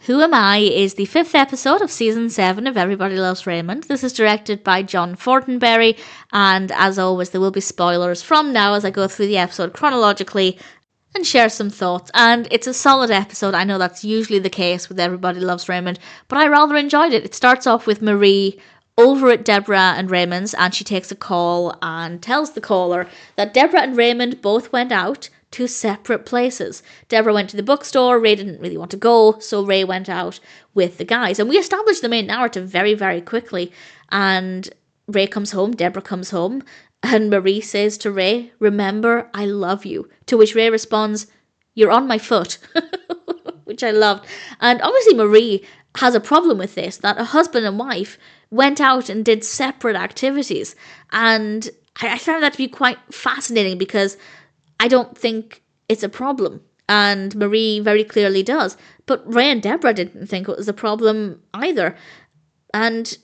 Who Am I is the 5th episode of Season 7 of Everybody Loves Raymond. This is directed by Jon Fortenberry, and as always there will be spoilers from now as I go through the episode chronologically and share some thoughts. And it's a solid episode. I know that's usually the case with Everybody Loves Raymond, but I rather enjoyed it. It starts off with Marie over at Debra and Raymond's, and she takes a call and tells the caller that Debra and Raymond both went out to separate places. Debra went to the bookstore, Ray didn't really want to go, so Ray went out with the guys. And we established the main narrative very, very quickly. And Ray comes home, Debra comes home, and Marie says to Ray, "Remember, I love you." To which Ray responds, "You're on my foot," which I loved. And obviously Marie has a problem with this, that a husband and wife went out and did separate activities. And I found that to be quite fascinating because I don't think it's a problem, and Marie very clearly does. But Ray and Debra didn't think it was a problem either. And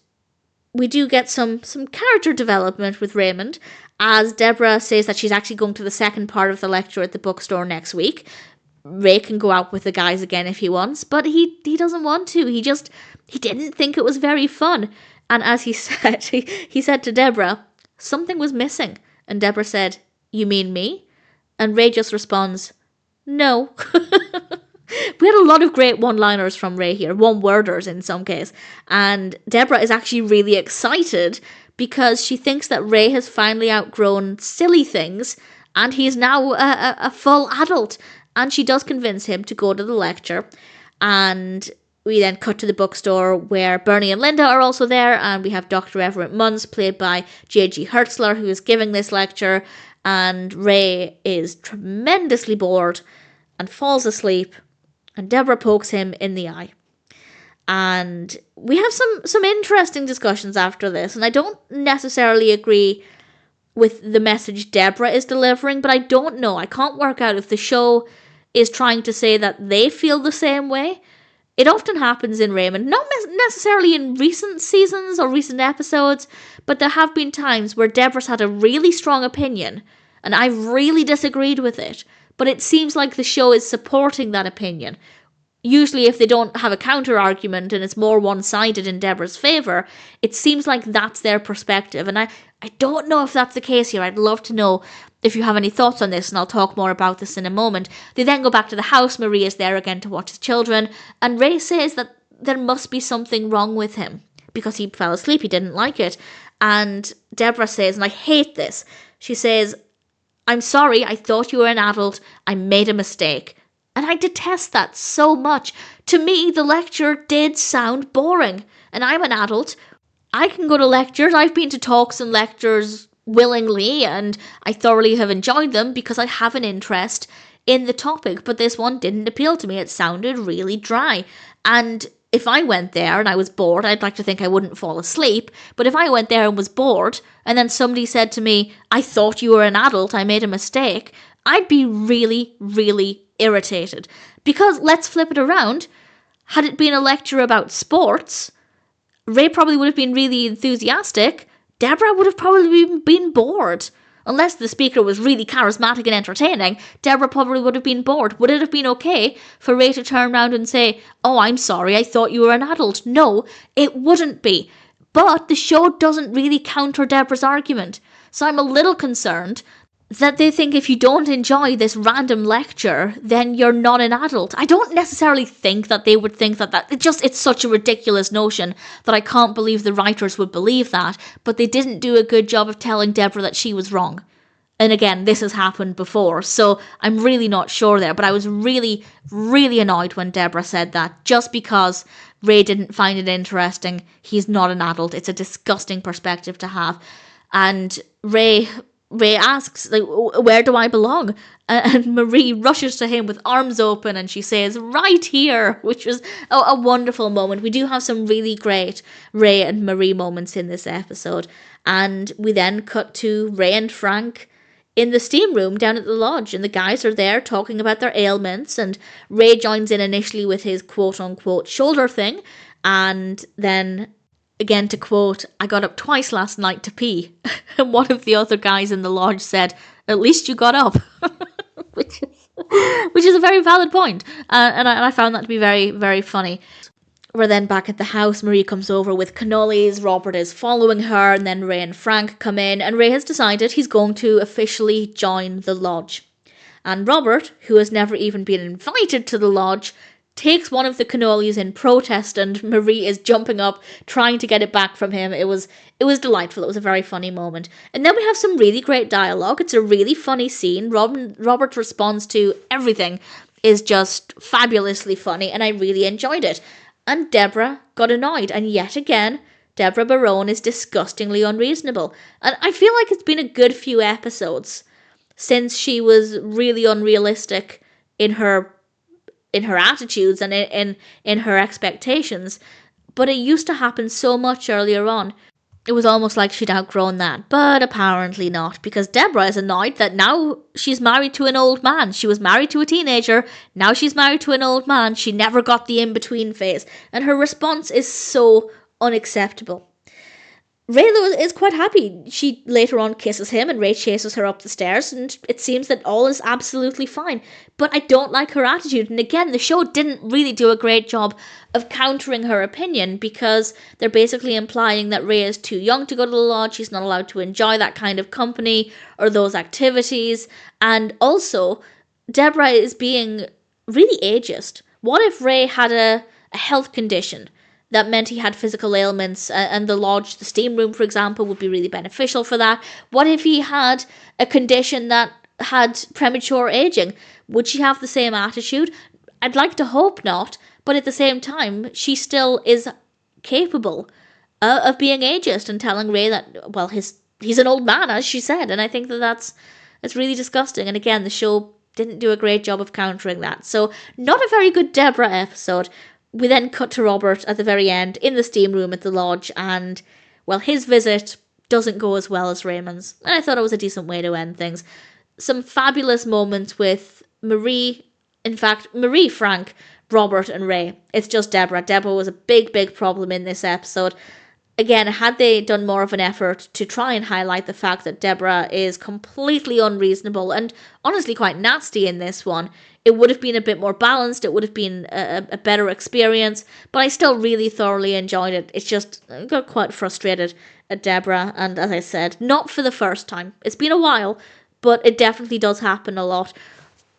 we do get some character development with Raymond, as Debra says that she's actually going to the second part of the lecture at the bookstore next week. Ray can go out with the guys again if he wants, but he doesn't want to. He didn't think it was very fun. And as he said, he said to Debra, "Something was missing." And Debra said, "You mean me?" And Ray just responds, "No." We had a lot of great one-liners from Ray here, one-worders in some case. And Debra is actually really excited because she thinks that Ray has finally outgrown silly things and he's now a full adult. And she does convince him to go to the lecture. And we then cut to the bookstore where Bernie and Linda are also there. And we have Dr. Everett Munce, played by J.G. Hertzler, who is giving this lecture. And Ray is tremendously bored and falls asleep, and Debra pokes him in the eye. And we have some interesting discussions after this, and I don't necessarily agree with the message Debra is delivering, but I don't know. I can't work out if the show is trying to say that they feel the same way. It often happens in Raymond, not necessarily in recent seasons or recent episodes, but there have been times where Debra's had a really strong opinion, and I've really disagreed with it, but it seems like the show is supporting that opinion. Usually if they don't have a counter-argument and it's more one-sided in Debra's favour, it seems like that's their perspective, and I don't know if that's the case here. I'd love to know if you have any thoughts on this, and I'll talk more about this in a moment. They then go back to the house. Marie is there again to watch his children, and Ray says that there must be something wrong with him because he fell asleep, he didn't like it. And Debra says, and I hate this, she says, "I'm sorry, I thought you were an adult, I made a mistake." And I detest that so much. To me, the lecture did sound boring, and I'm an adult. I can go to lectures, I've been to talks and lectures willingly, and I thoroughly have enjoyed them because I have an interest in the topic, but this one didn't appeal to me. It sounded really dry, and if I went there and I was bored, I'd like to think I wouldn't fall asleep, but if I went there and was bored, and then somebody said to me, "I thought you were an adult, I made a mistake," I'd be really, really irritated. Because, let's flip it around, had it been a lecture about sports, Ray probably would have been really enthusiastic, Debra would have probably been bored. Unless the speaker was really charismatic and entertaining, Debra probably would have been bored. Would it have been okay for Ray to turn around and say, "Oh, I'm sorry, I thought you were an adult"? No, it wouldn't be. But the show doesn't really counter Debra's argument. So I'm a little concerned that they think if you don't enjoy this random lecture, then you're not an adult. I don't necessarily think that they would think that. It's such a ridiculous notion that I can't believe the writers would believe that, but they didn't do a good job of telling Debra that she was wrong. And again, this has happened before, so I'm really not sure there, but I was really, really annoyed when Debra said that, just because Ray didn't find it interesting. He's not an adult. It's a disgusting perspective to have. And Ray asks, like, "Where do I belong?" And Marie rushes to him with arms open and she says, "Right here," which was a wonderful moment. We do have some really great Ray and Marie moments in this episode. And we then cut to Ray and Frank in the steam room down at the lodge, and the guys are there talking about their ailments, and Ray joins in initially with his quote-unquote shoulder thing, and then again, to quote, "I got up twice last night to pee." And one of the other guys in the lodge said, "At least you got up." Which is Which is a very valid point. And I found that to be very, very funny. We're then back at the house. Marie comes over with cannolis. Robert is following her, and then Ray and Frank come in, and Ray has decided he's going to officially join the lodge. And Robert, who has never even been invited to the lodge, takes one of the cannolis in protest, and Marie is jumping up, trying to get it back from him. It was delightful. It was a very funny moment. And then we have some really great dialogue. It's a really funny scene. Robert's response to everything is just fabulously funny, and I really enjoyed it. And Debra got annoyed, and yet again, Debra Barone is disgustingly unreasonable. And I feel like it's been a good few episodes since she was really unrealistic in her attitudes and in her expectations. But it used to happen so much earlier on. It was almost like she'd outgrown that, but apparently not, because Debra is annoyed that now she's married to an old man. She was married to a teenager, now she's married to an old man. She never got the in-between phase, and her response is so unacceptable. Ray, though, is quite happy. She later on kisses him, and Ray chases her up the stairs, and it seems that all is absolutely fine. But I don't like her attitude, and again, the show didn't really do a great job of countering her opinion, because they're basically implying that Ray is too young to go to the lodge, she's not allowed to enjoy that kind of company or those activities, and also, Debra is being really ageist. What if Ray had a health condition that meant he had physical ailments, and the lodge, the steam room, for example, would be really beneficial for that? What if he had a condition that had premature aging? Would she have the same attitude? I'd like to hope not, but at the same time, she still is capable of being ageist and telling Ray that, well, he's an old man, as she said, and I think that's really disgusting. And again, the show didn't do a great job of countering that. So, not a very good Debra episode. We then cut to Robert at the very end in the steam room at the lodge, and, well, his visit doesn't go as well as Raymond's, and I thought it was a decent way to end things. Some fabulous moments with Marie, Frank, Robert, and Ray. It's just Debra. Debra was a big, big problem in this episode. Again, had they done more of an effort to try and highlight the fact that Debra is completely unreasonable and honestly quite nasty in this one, it would have been a bit more balanced, it would have been a better experience, but I still really thoroughly enjoyed it. It's just, I got quite frustrated at Debra, and as I said, not for the first time. It's been a while, but it definitely does happen a lot.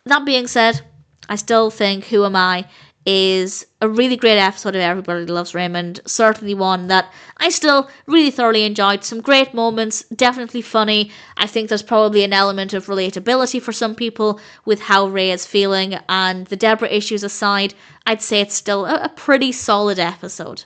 That being said, I still think Who Am I is a really great episode of Everybody Loves Raymond. Certainly one that I still really thoroughly enjoyed. Some great moments, definitely funny. I think there's probably an element of relatability for some people with how Ray is feeling, and the Debra issues aside, I'd say it's still a pretty solid episode.